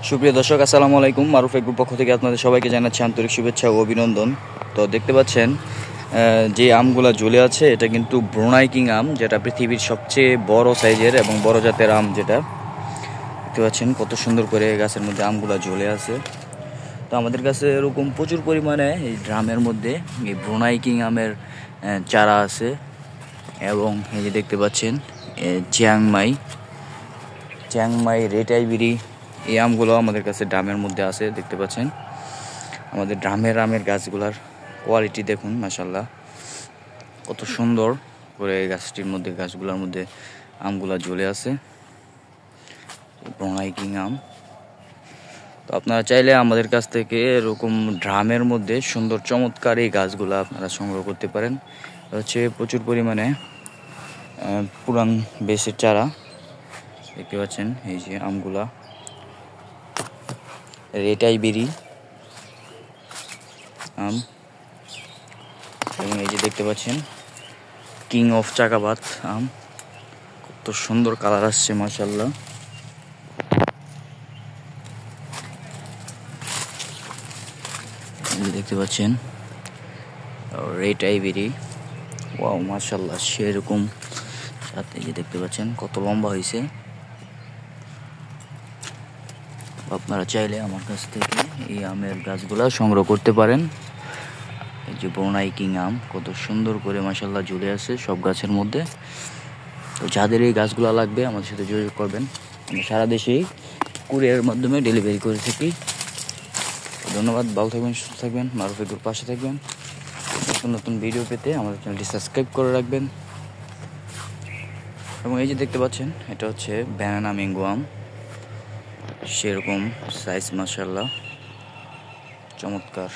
সুপ্রিয় দর্শক, আসসালামু আলাইকুম। মারুফ এগ্রোর পক্ষ থেকে আপনাদের সবাইকে জানাচ্ছি আন্তরিক শুভেচ্ছা ও অভিনন্দন। তো দেখতে পাচ্ছেন যে আমগুলা ঝুলে আছে, এটা কিন্তু ব্রুনাই কিং আম, যেটা পৃথিবীর সবচেয়ে বড় সাইজের এবং বড় জাতের আম। যেটা দেখতে পাচ্ছেন কত সুন্দর করে গাছের মধ্যে আমগুলা ঝুলে আছে। তো আমাদের কাছে এরকম প্রচুর পরিমাণে এই ড্রামের মধ্যে এই ব্রুনাই কিং আমের চারা আছে। এবং এই যে দেখতে পাচ্ছেন চিয়াংমাই রেড আইভরি, এই আমগুলো আমাদের কাছে ড্রামের মধ্যে আছে। দেখতে পাচ্ছেন আমাদের ড্রামের আমের গাছগুলার কোয়ালিটি দেখুন, মাশাআল্লাহ কত সুন্দর করে গাছগুলোর মধ্যে আমগুলা ঝুলে আছে, ব্রুনাই কিং আম। তো আপনারা চাইলে আমাদের কাছ থেকে এরকম ড্রামের মধ্যে সুন্দর চমৎকার এই গাছগুলা আপনারা সংগ্রহ করতে পারেন। হচ্ছে প্রচুর পরিমাণে পুরান বেশের চারা। দেখতে পাচ্ছেন এই যে আমগুলা রেড আইভরি আম, এবং এই যে দেখতে পাচ্ছেন কিং অফ চাকাবাত আম। কত সুন্দর কালার আসছে, মাশাআল্লাহ। দেখতে পাচ্ছেন রেড আইভরি, ওয়াও মাশাআল্লাহ, সেরকম সাথে যে দেখতে পাচ্ছেন কত লম্বা হয়েছে। আপনারা চাইলে আমার কাছ থেকে এই আমের গাছগুলা সংগ্রহ করতে পারেন। এই যে ব্রুনাই কিং আম কত সুন্দর করে মাশাআল্লাহ ঝুলে আছে সব গাছের মধ্যে। তো যাদের এই গাছগুলো লাগবে আমাদের সাথে যোগাযোগ করবেন। আমরা সারা দেশেই কুরিয়ারের মাধ্যমে ডেলিভারি করে থাকি। ধন্যবাদ, ভালো থাকবেন, সুস্থ থাকবেন, মারুফ এগ্রোর পাশে থাকবেন। নতুন নতুন ভিডিও পেতে আমাদের চ্যানেলটি সাবস্ক্রাইব করে রাখবেন। এবং এই যে দেখতে পাচ্ছেন এটা হচ্ছে ব্যানানা ম্যাঙ্গো আম, সেরকম সাইজ মাশাআল্লাহ চমৎকার।